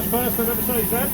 first I've ever seen that.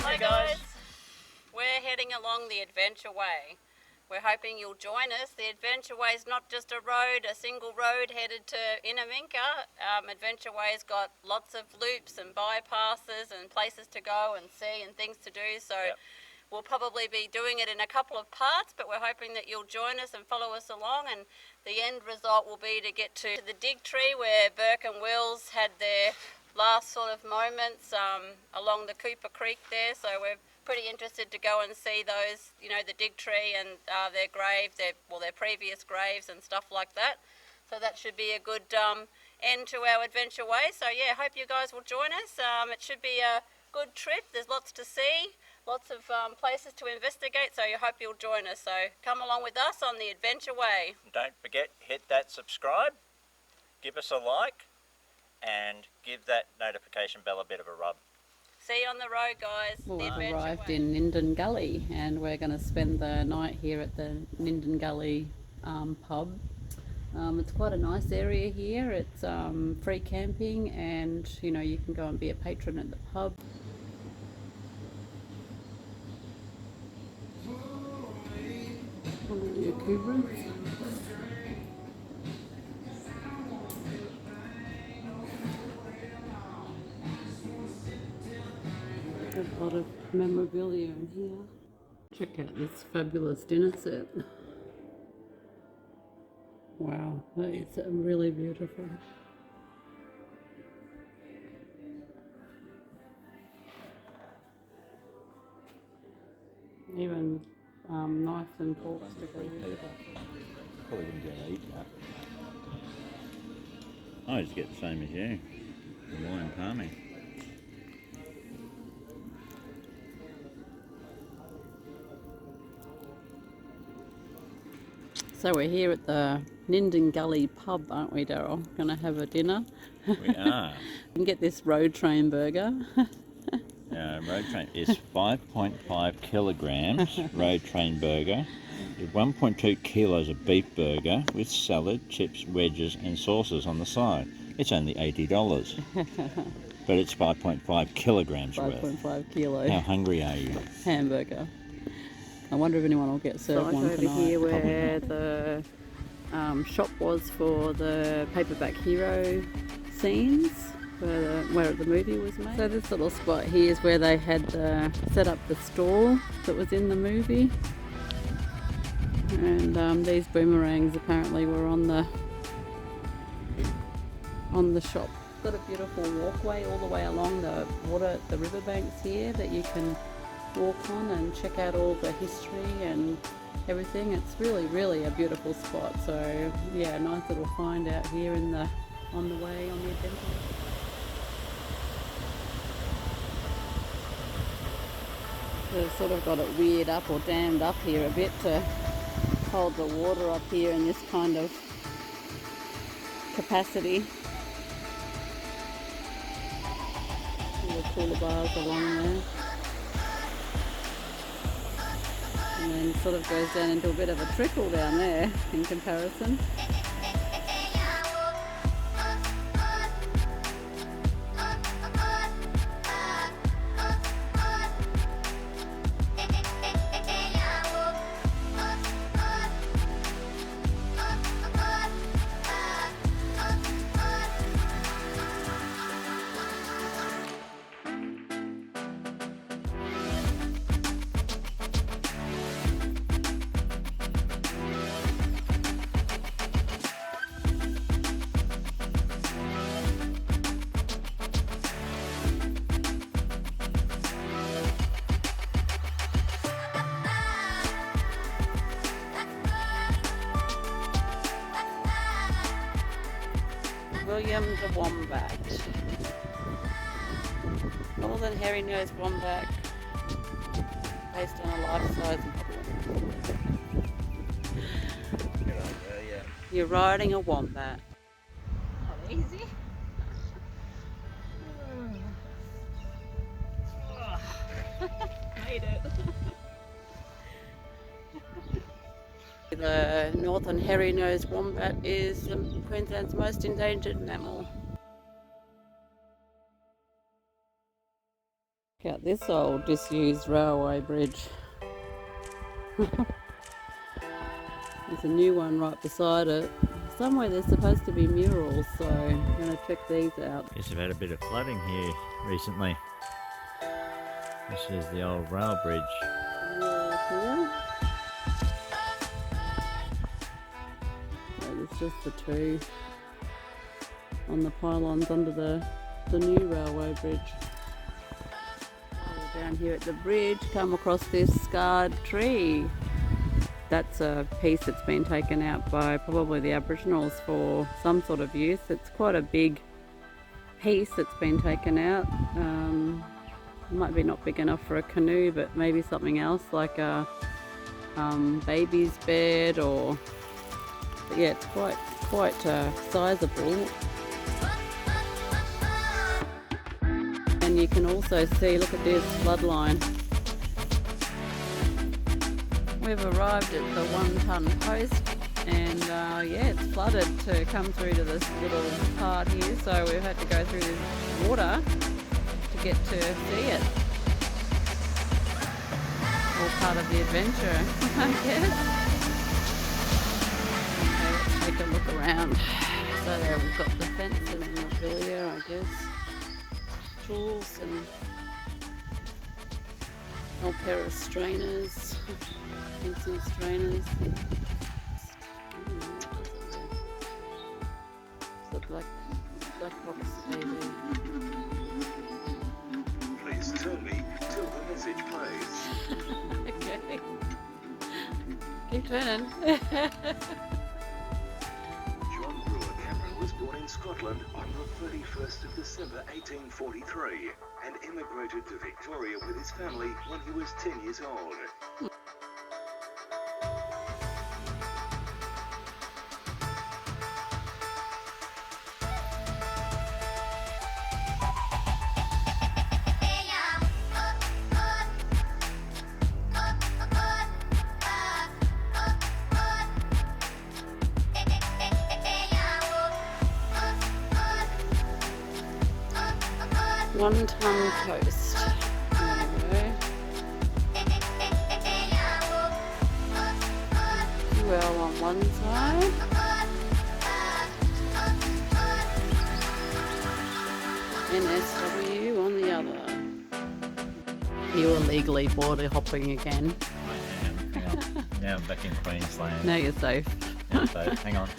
Hi guys, we're heading along the Adventure Way. We're hoping you'll join us. The Adventure Way is not just a road, a single road headed to Innamincka. Adventure Way's got lots of loops and bypasses and places to go and see and things to do. So we'll probably be doing it in a couple of parts, but we're hoping that you'll join us and follow us along. And the end result will be to get to the dig tree where Burke and Wills had their last sort of moments along the Cooper Creek there. So we're pretty interested to go and see those, you know, the dig tree and their grave, their previous graves and stuff like that. So that should be a good end to our Adventure Way. So yeah, hope you guys will join us. It should be a good trip. There's lots to see, lots of places to investigate. So I hope you'll join us. So come along with us on the Adventure Way. Don't forget, hit that subscribe, give us a like, and give that notification bell a bit of a rub. See you on the road, guys. Well, The we've Adventure arrived Way. in Linden Gully and we're going to spend the night here at the Linden Gully Pub. It's quite a nice area here. It's free camping and, you know, you can go and be a patron at the pub. There's a lot of memorabilia in here. Check out this fabulous dinner set. Wow, that is really beautiful. Even knives and forks to go with it. Probably wouldn't be able to eat that. I just get the same as you, the wine palming. So we're here at the Linden Gully Pub, aren't we, Daryl? Going to have a dinner. We are. And get this road train burger. Road train is 5.5 kilograms road train burger, with 1.2 kilos of beef burger with salad, chips, wedges and sauces on the side. It's only $80, but it's 5.5 kilograms worth. 5.5 kilos. How hungry are you? Hamburger. I wonder if anyone will get served one over tonight. here Probably where not. the Shop was for the paperback hero scenes where the movie was made. So this little spot here is where they had set up the stall that was in the movie, and these boomerangs apparently were on the shop. Got a beautiful walkway all the way along the water, the riverbanks here that you can walk on and check out all the history and everything. It's really a beautiful spot. So yeah, nice little find out here on the way on the adventure. They've sort of got it weird up or dammed up here a bit to hold the water up here in this kind of capacity. All the cooler bars along there. And then sort of goes down into a bit of a trickle down there in comparison. William the Wombat. Northern hairy-nosed wombat, based on a life-size model. You're riding a wombat. Not easy. Made it. The northern hairy-nosed wombat is Queensland's most endangered mammal. Check out this old disused railway bridge. There's a new one right beside it. Somewhere there's supposed to be murals, so I'm going to check these out. Yes, we've had a bit of flooding here recently. This is the old rail bridge. Here. So it's just the two on the pylons under the new railway bridge. We're down here at the bridge, come across this scarred tree. That's a piece that's been taken out by probably the Aboriginals for some sort of use. It's quite a big piece that's been taken out. Might be not big enough for a canoe, but maybe something else like a baby's bed, or but yeah, it's quite sizable. And you can also see, look at this floodline. We've arrived at the Tonne Post, and yeah, it's flooded to come through to this little part here, so we've had to go through this water to get to see it. All part of the adventure, I guess. Okay, let's take a look around. So there we've got the fence and memorabilia, I guess. Tools and a whole pair of strainers. Pencil strainers. The black box maybe. Please tell me till the message plays. Okay. Keep turning. John Brewer Cameron was born in Scotland on the 31st of December 1843 and immigrated to Victoria with his family when he was 10 years old. Tonne Post. There we go. Well, on one side. NSW on the other. You were legally border hopping again. I am. Hang on. Now I'm back in Queensland. Now you're safe. Yeah, so, hang on.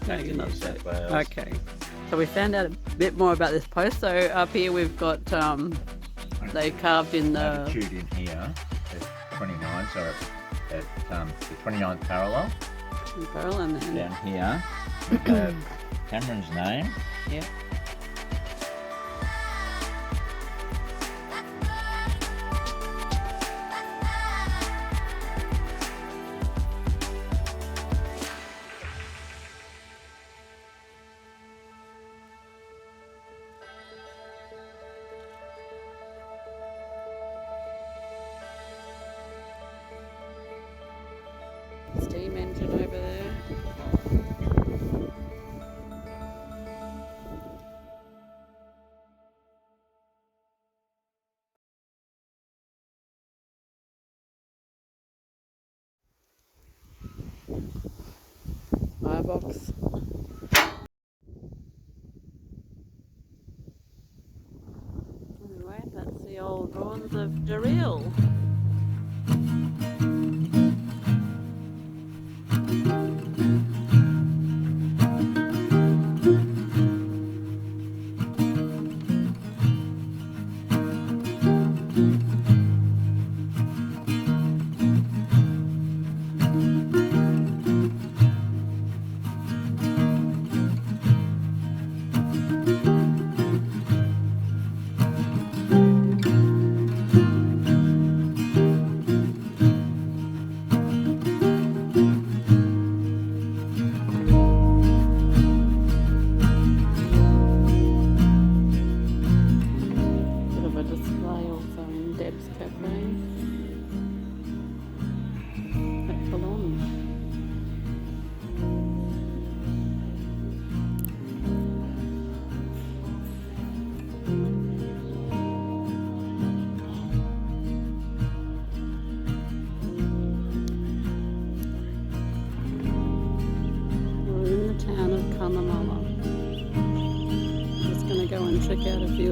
No, Back you're to not New South safe. Wales. Okay. So we found out a bit more about this post. So up here we've got they carved in the Latitude in here at 29, so at the 29th parallel. and then Down here, we have Cameron's name. yeah. Steam engine over there. Firebox. Anyway, that's the old ruins of Darrell.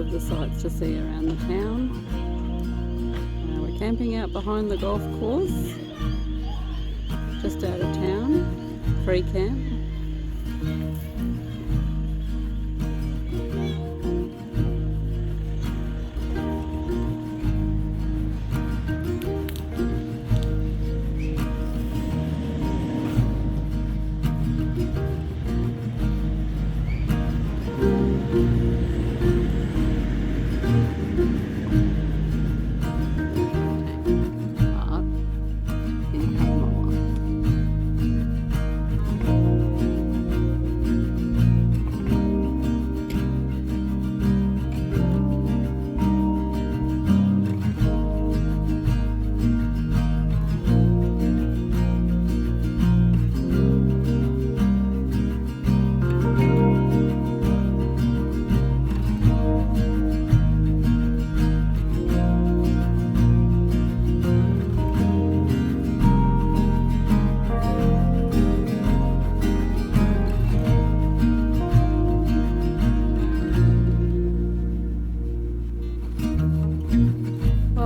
of the sights to see around the town. We're camping out behind the golf course, just out of town, free camp.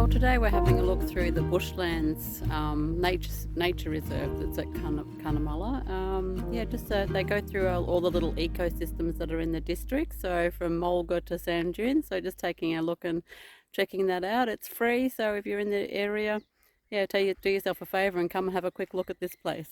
Today we're having a look through the Bushlands nature reserve that's at Cunnamulla. They go through all the little ecosystems that are in the district, so from Mulga to Sand Dunes. So just taking a look and checking that out. It's free, so if you're in the area, do yourself a favour and come and have a quick look at this place.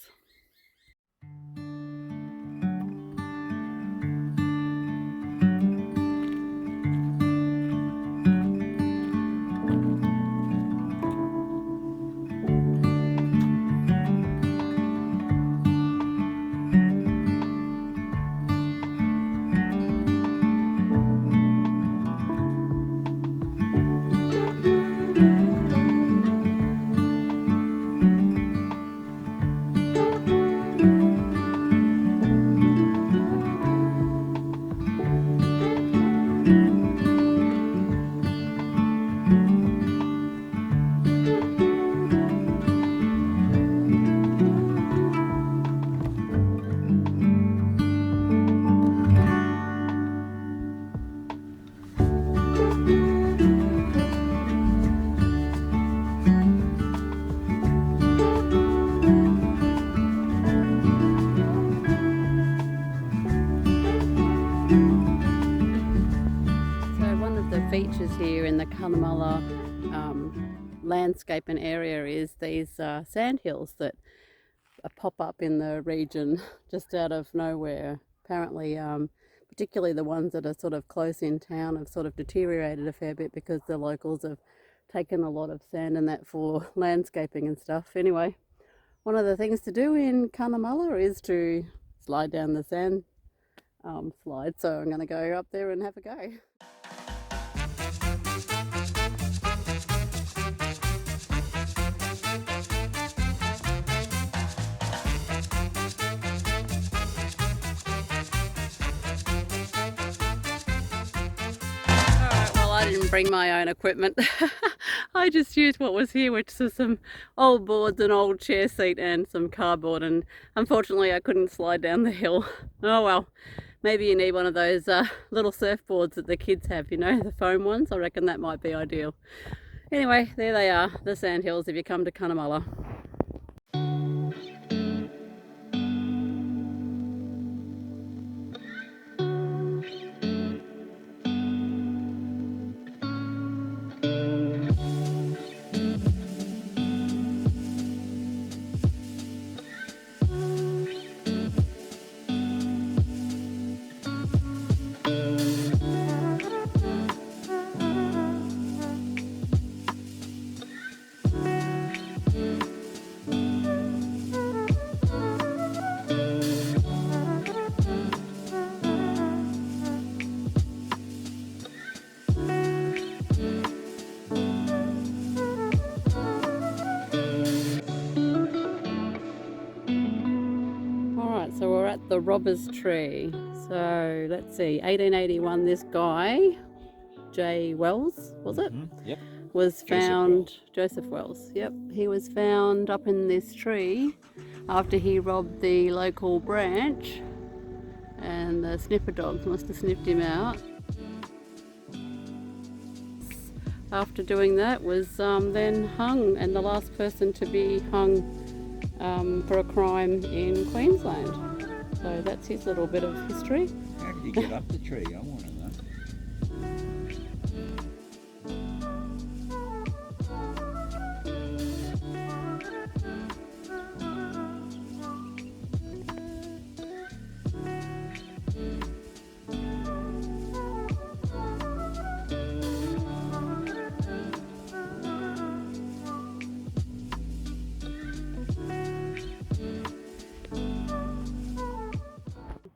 Features here in the Cunnamulla landscape and area is these sand hills that pop up in the region just out of nowhere. Apparently, particularly the ones that are sort of close in town have sort of deteriorated a fair bit because the locals have taken a lot of sand and that for landscaping and stuff. Anyway, one of the things to do in Cunnamulla is to slide down the sand slide, so I'm going to go up there and have a go. I didn't bring my own equipment. I just used what was here, which was some old boards, an old chair seat and some cardboard, and unfortunately I couldn't slide down the hill. Oh well, maybe you need one of those little surfboards that the kids have, you know, the foam ones. I reckon that might be ideal. Anyway, there they are, the sand hills if you come to Cunnamulla. So we're at the Robber's Tree. So let's see, 1881, this guy, J. Wells, was it? Mm-hmm. Yep. Was found, Joseph Wells, yep. He was found up in this tree after he robbed the local branch, and the sniffer dogs must have sniffed him out. after doing that was then hung, and the last person to be hung for a crime in Queensland. So that's his little bit of history. How did you get up the tree? I want to know.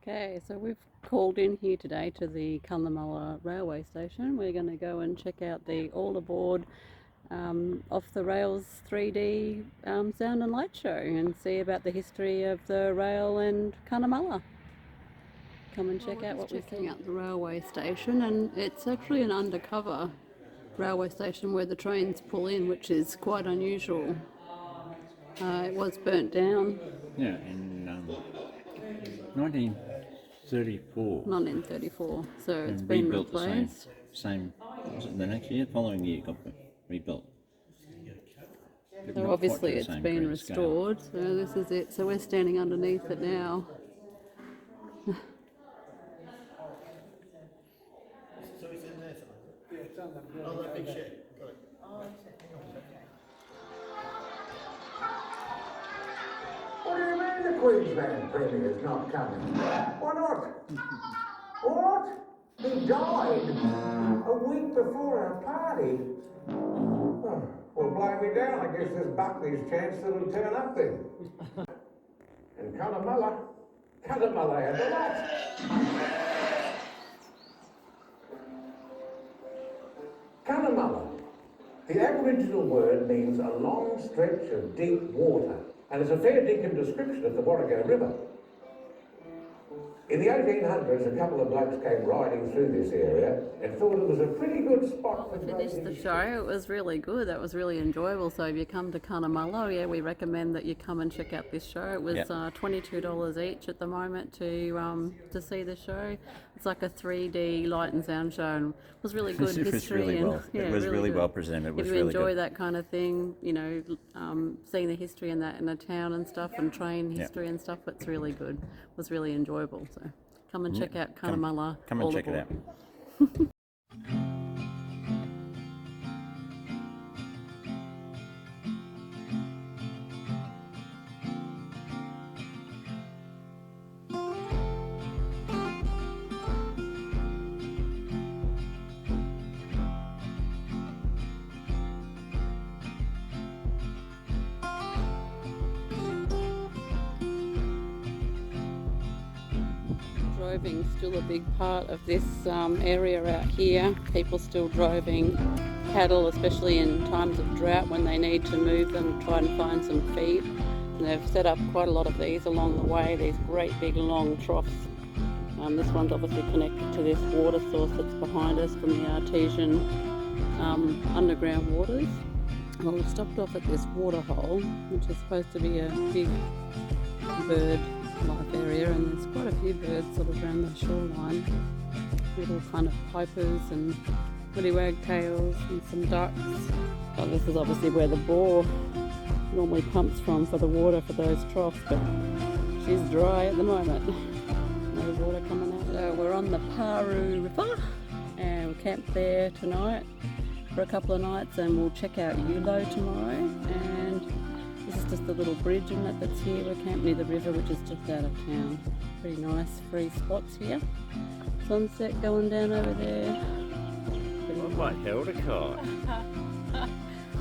Okay, so we've called in here today to the Cunnamulla railway station. We're going to go and check out the all aboard off the rails 3D sound and light show and see about the history of the rail and Cunnamulla. Come and check out what we're checking out the railway station, and it's actually an undercover railway station where the trains pull in, which is quite unusual. It was burnt down. Yeah, in 1934. 1934, so it's And been rebuilt replaced. the same, was it the next year? Following year it got rebuilt. But So not obviously quite to the it's same been grand scale. restored, so this is it. So we're standing underneath it now. So it's in there somewhere? Yeah, it's on the oh, that big shed. Got it. Oh, hang on a second. What do you mean the Queensland Premier's not coming? Why not? What? He died a week before our party. Oh, well, blow me down. I guess there's Buckley's chance that he'll turn up then. And Cunnamulla had the lot. Cunnamulla. The Aboriginal word means a long stretch of deep water, and it's a fair dinkum description of the Warago River. In the 1800s, a couple of blokes came riding through this area and thought it was a pretty good spot for Finished the show. It was really good. That was really enjoyable. So if you come to Cunnamulla, yeah, we recommend that you come and check out this show. It was $22 each at the moment to see the show. It's like a 3D light and sound show, and it was really good. It was really well. Yeah, it was really good. well presented. It was if you really enjoy good. that kind of thing, you know, seeing the history in the town and stuff, and train history and stuff, it's really good. It was really enjoyable. So come and check out Cunnamulla. Come and check it out. Droving still a big part of this area out here. People still droving cattle, especially in times of drought when they need to move them to try and find some feed. And they've set up quite a lot of these along the way, these great big long troughs. This one's obviously connected to this water source that's behind us from the Artesian underground waters. Well, we've stopped off at this water hole, which is supposed to be a big bird life area, and there's quite a few birds sort of around the shoreline, little kind of pipers and woolly wagtails and some ducks. Oh, this is obviously where the bore normally pumps from for the water for those troughs, but she's dry at the moment. No water coming out. So we're on the Paru River and we'll camp there tonight for a couple of nights, and we'll check out Yolo tomorrow. And this is just a little bridge and that's here. We're camped near the river, which is just out of town. Pretty nice free spots here. Sunset going down over there. What about Hildegard?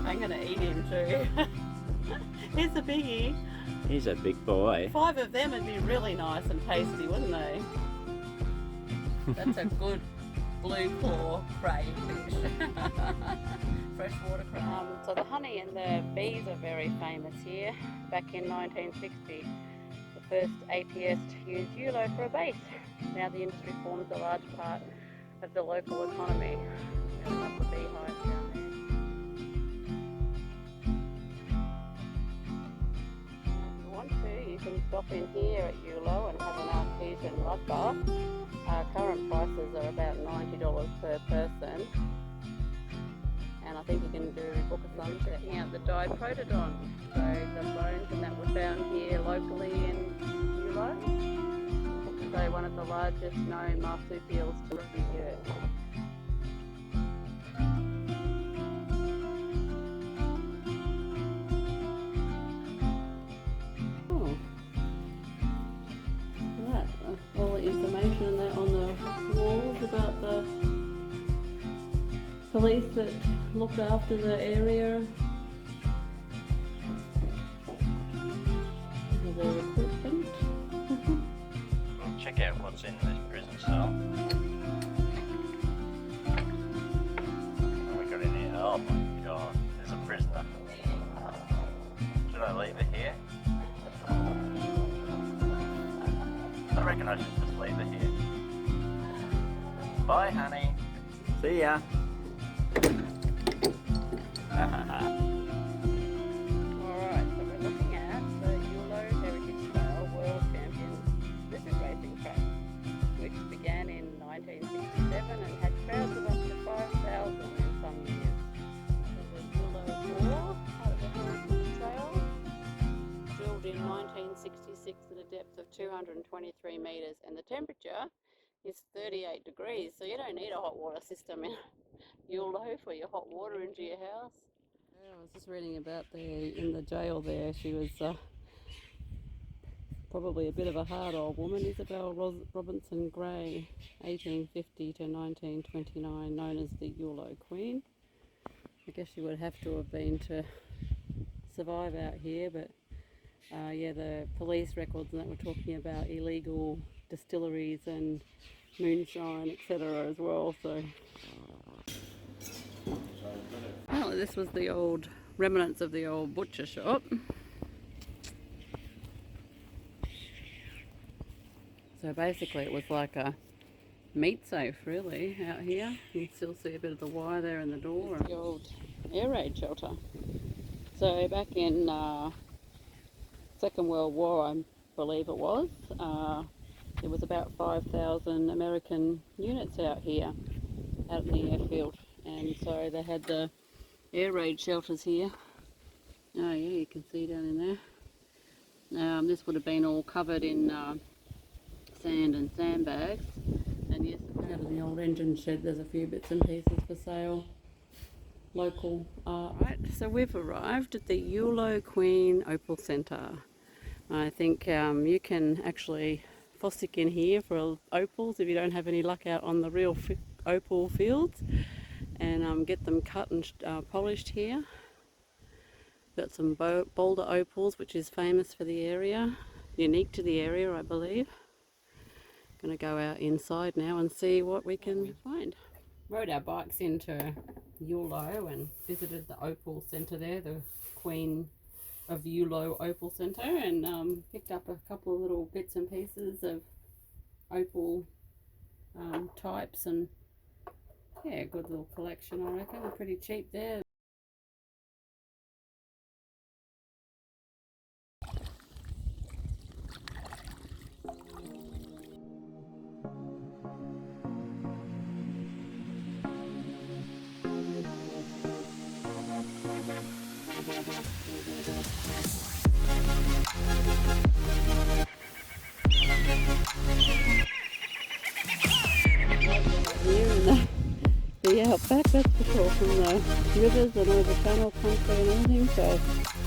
I'm going to eat him too. Here's a biggie. He's a big boy. 5 of them would be really nice and tasty, wouldn't they? That's a good blue claw crayfish. Freshwater crab. So the honey and the bees are very famous here. Back in 1960, the first APS used Yolo for a base. Now the industry forms a large part of the local economy. There's a couple of beehives down there. If you want to, you can stop in here at Yolo and have an Artesian mud bath. Current prices are about $90 per person. I think you can book a sun checking out the Diprotodon. So the bones and that were found here locally in Yolo. So one of the largest known marsupials to live in the earth. Oh, that all the information there on the walls about the police that looked after the area. Their equipment. We'll check out what's in this prison cell. What we got in here? Oh my god, there's a prisoner. Should I leave it here? I reckon I should just leave it here. Bye, honey. See ya. Alright, so we're looking at the Yolo Heritage Trail World Champion Lizard Racing Track, which began in 1967 and had crowds of up to 5,000 in some years. The Yolo 4, part of the Heritage Trail, drilled in 1966 at a depth of 223 metres, and the temperature is 38 degrees, so you don't need a hot water system in Yolo for your hot water into your house. Yeah, I was just reading about in the jail there. She was probably a bit of a hard old woman, Isabel Robinson Gray, 1850 to 1929, known as the Yolo Queen. I guess she would have to have been to survive out here, but yeah, the police records and that were talking about illegal distilleries and moonshine, etc. as well. So apparently this was the old remnants of the old butcher shop. So basically it was like a meat safe really out here. You can still see a bit of the wire there in the door. The old air raid shelter. So back in Second World War, I believe it was, there was about 5,000 American units out here, out in the airfield, and so they had the air raid shelters here. Oh yeah, you can see down in there. This would have been all covered in sand and sandbags, and yes, out of the old engine shed there's a few bits and pieces for sale. Local art. Right, so we've arrived at the Yolo Queen Opal Centre. I think you can actually fossick in here for opals if you don't have any luck out on the real opal fields, and get them cut and polished here. Got some boulder opals, which is famous for the area, unique to the area, I believe. Gonna go out inside now and see what we can find. Rode our bikes into Yolo and visited the Opal Centre there, the Queen of Yolo Opal Centre, and picked up a couple of little bits and pieces of opal types, and yeah, good little collection I reckon. They're pretty cheap there. Here in the outback, that's for sure, from the rivers and all the channel country and everything. So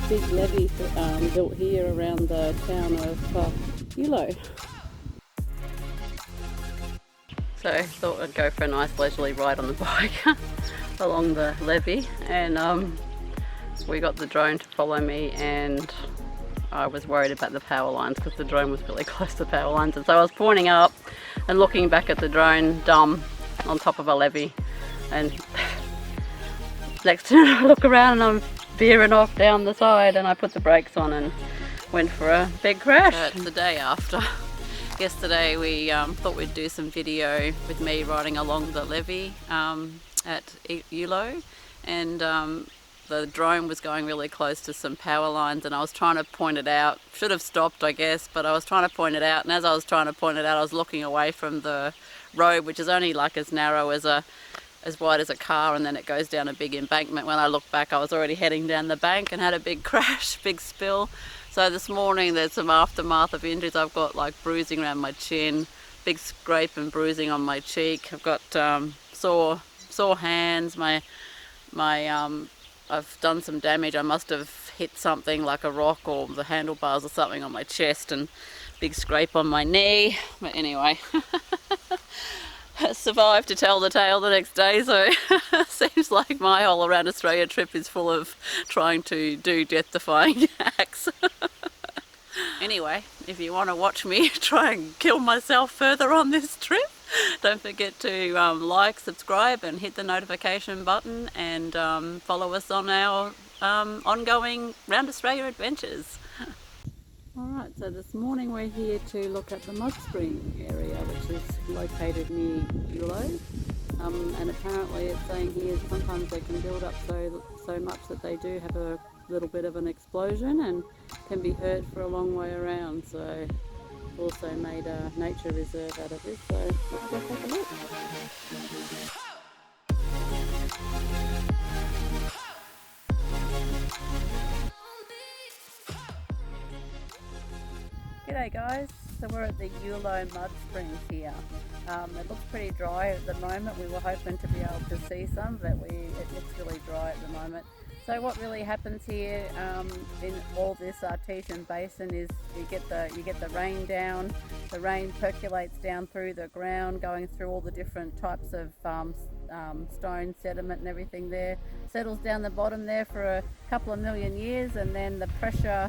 big levee built here around the town of Yolo. So I thought I'd go for a nice leisurely ride on the bike along the levee, and we got the drone to follow me, and I was worried about the power lines because the drone was really close to the power lines, and so I was pointing up and looking back at the drone dumb on top of a levee, and next thing I look around and I'm veering off down the side, and I put the brakes on and went for a big crash. It's the day after. Yesterday we thought we'd do some video with me riding along the levee at Yolo, and the drone was going really close to some power lines, and I was trying to point it out. Should have stopped, I guess, but I was trying to point it out, and as I was trying to point it out I was looking away from the road, which is only like as narrow as a as wide as a car, and then it goes down a big embankment. When I looked back, I was already heading down the bank and had a big crash, big spill. So this morning there's some aftermath of injuries. I've got like bruising around my chin, big scrape and bruising on my cheek. I've got sore hands. I've done some damage. I must have hit something like a rock or the handlebars or something on my chest, and big scrape on my knee. But anyway, survived to tell the tale the next day. So seems like my whole around Australia trip is full of trying to do death-defying acts. Anyway, if you want to watch me try and kill myself further on this trip, don't forget to like, subscribe and hit the notification button, and follow us on our ongoing Round Australia adventures. Alright, so this morning we're here to look at the mud spring area, which is located near Yolo. And apparently it's saying here sometimes they can build up so much that they do have a little bit of an explosion and can be heard for a long way around. So also made a nature reserve out of this, so let's go take a look. G'day guys, so we're at the Yolo mud springs here. It looks pretty dry at the moment. We were hoping to be able to see some, but it looks really dry at the moment. So what really happens here in all this Artesian basin is you get the rain down. The rain percolates down through the ground, going through all the different types of stone, sediment and everything there. Settles down the bottom there for a couple of million years, and then the pressure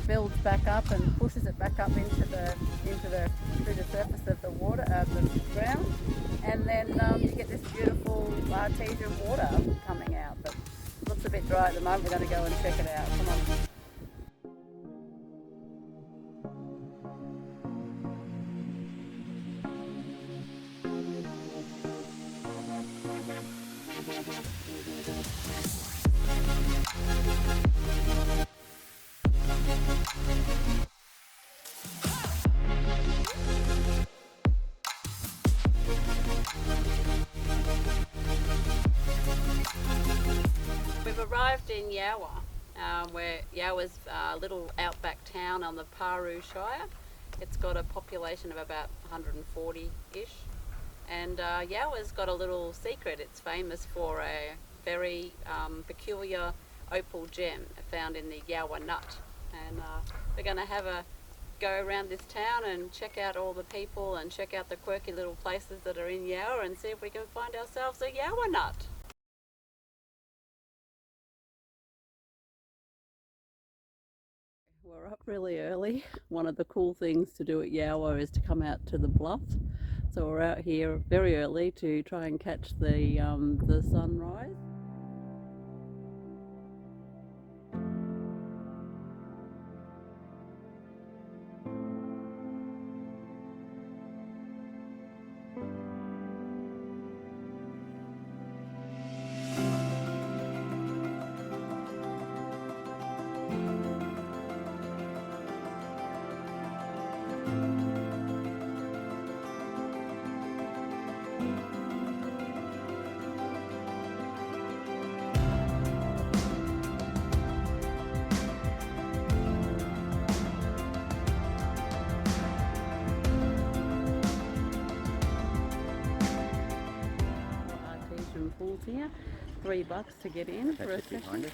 builds back up and pushes it back up through the surface of the water, the ground, and then you get this beautiful Artesian water coming out. But it looks a bit dry at the moment. We're going to go and check it out. Come on. We've arrived in Yaweah, where Yaweah's a little outback town on the Paru Shire. It's got a population of about 140-ish, and Yaweah's got a little secret. It's famous for a very peculiar opal gem found in the Yaweah nut, and we're going to have a go around this town and check out all the people and check out the quirky little places that are in Yaweah and see if we can find ourselves a Yaweah nut. We're up really early. One of the cool things to do at Yaweah is to come out to the bluff. So we're out here very early to try and catch the sunrise. Pools here, $3 to get in for a session.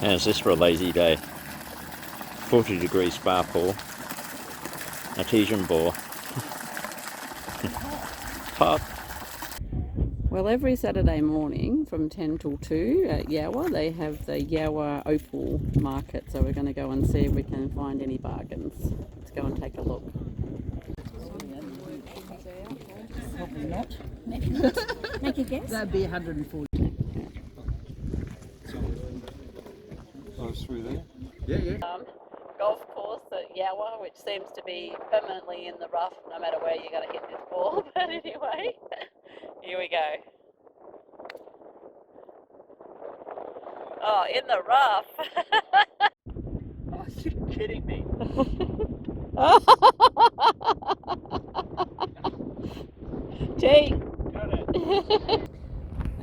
How's this for a lazy day? 40 degree spa pool, Artesian bore. Hot. Well, every Saturday morning from 10 till 2 at Yaweah, they have the Yaweah Opal Market. So we're going to go and see if we can find any bargains. Let's go and take a look. Probably not. Make a guess. That'd be 140. Oh, through there? Yeah. Golf course at Yaweah, which seems to be permanently in the rough no matter where you're going to hit this ball. But anyway, here we go. Oh, in the rough. Oh, you're kidding me. Gee. Got it.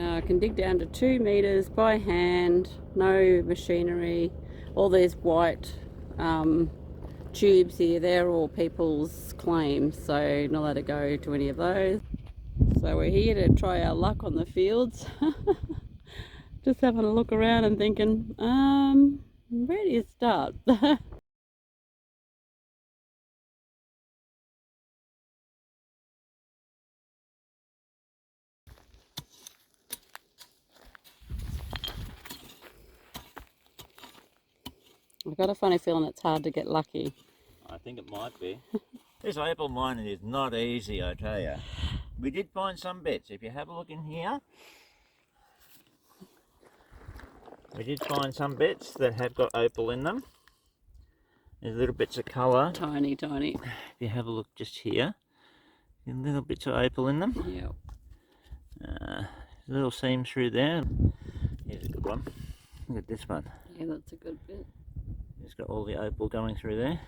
I can dig down to 2 meters by hand, no machinery. All these white tubes here, they're all people's claims, so not allowed to go to any of those. So we're here to try our luck on the fields. Just having a look around and thinking, where do you start? I've got a funny feeling it's hard to get lucky. I think it might be. This opal mining is not easy, I tell you. We did find some bits. If you have a look in here, we did find some bits that have got opal in them. There's little bits of colour. Tiny, tiny. If you have a look just here, little bits of opal in them. Yep. Little seam through there. Here's a good one. Look at this one. Yeah, that's a good bit. It's got all the opal going through there.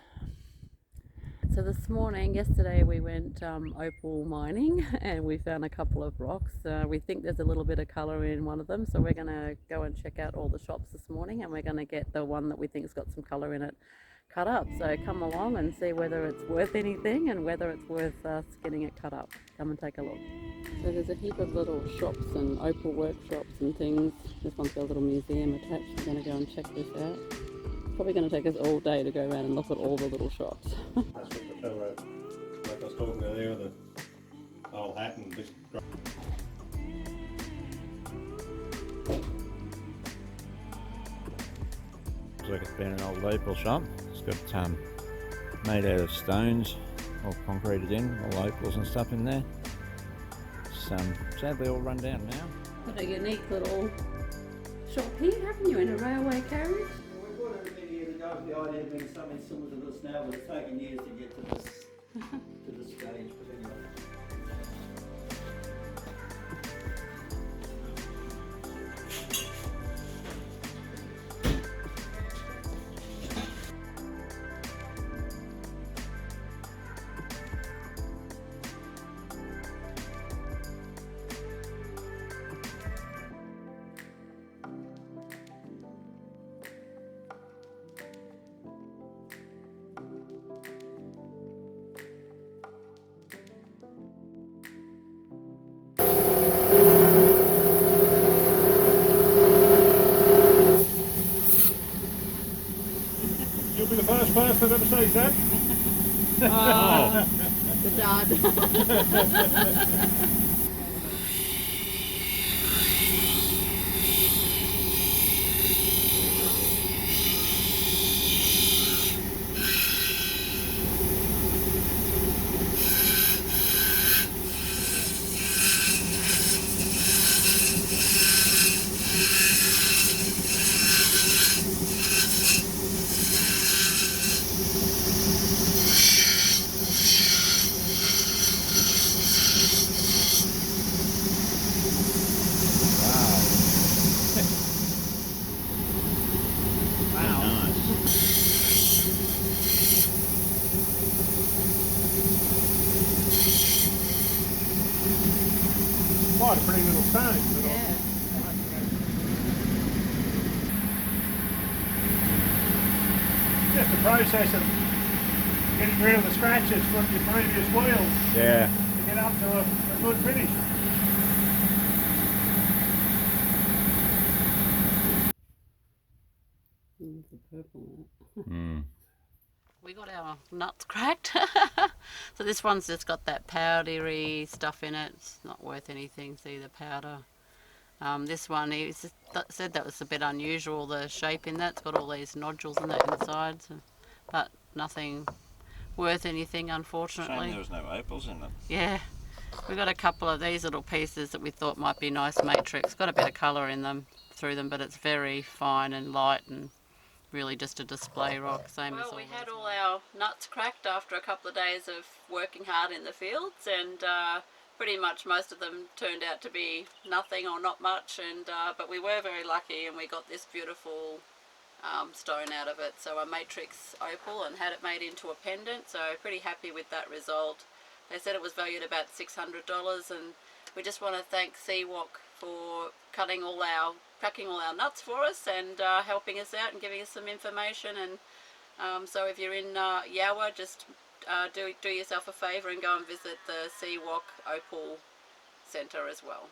So this morning, yesterday we went opal mining and we found a couple of rocks. We think there's a little bit of colour in one of them, so we're going to go and check out all the shops this morning and we're going to get the one that we think's got some colour in it cut up. So come along and see whether it's worth anything and whether it's worth us getting it cut up. Come and take a look. So there's a heap of little shops and opal workshops and things. This one's got a little museum attached. We're going to go and check this out. Probably going to take us all day to go around and look at all the little shops. That's what the fella, like I was talking to there, the old hat and this. Looks like it's been an old opal shop. It's got made out of stones, all concreted in, all opals and stuff in there. It's sadly all run down now. What a unique little shop here, haven't you, in a railway carriage? We bought everything years ago with the idea of being something similar to this now, but it's taken years to get to this stage. But anyway. You'll be the first person I've ever seen that. Oh, the dad. Quite a pretty little stone. Yeah. Just the process of getting rid of the scratches from your previous wheels Yeah. to get up to a good finish. The purple. Mm. We got our nuts cracked. So this one's just got that powdery stuff in it. It's not worth anything, see the powder. This one, he said that was a bit unusual, the shape in that. It's got all these nodules in that inside, so, but nothing worth anything, unfortunately. Shame there was no opals in it. Yeah, we got a couple of these little pieces that we thought might be nice matrix. Got a bit of colour in them, through them, but it's very fine and light and really just a display rock, same as all. Well, we had all our nuts cracked after a couple of days of working hard in the fields, and pretty much most of them turned out to be nothing or not much, and but we were very lucky and we got this beautiful stone out of it. So a matrix opal, and had it made into a pendant, so pretty happy with that result. They said it was valued about $600, and we just want to thank theWombat for packing all our nuts for us and helping us out and giving us some information. And so if you're in Yaweah, just do yourself a favour and go and visit the theWombat Opal Centre as well.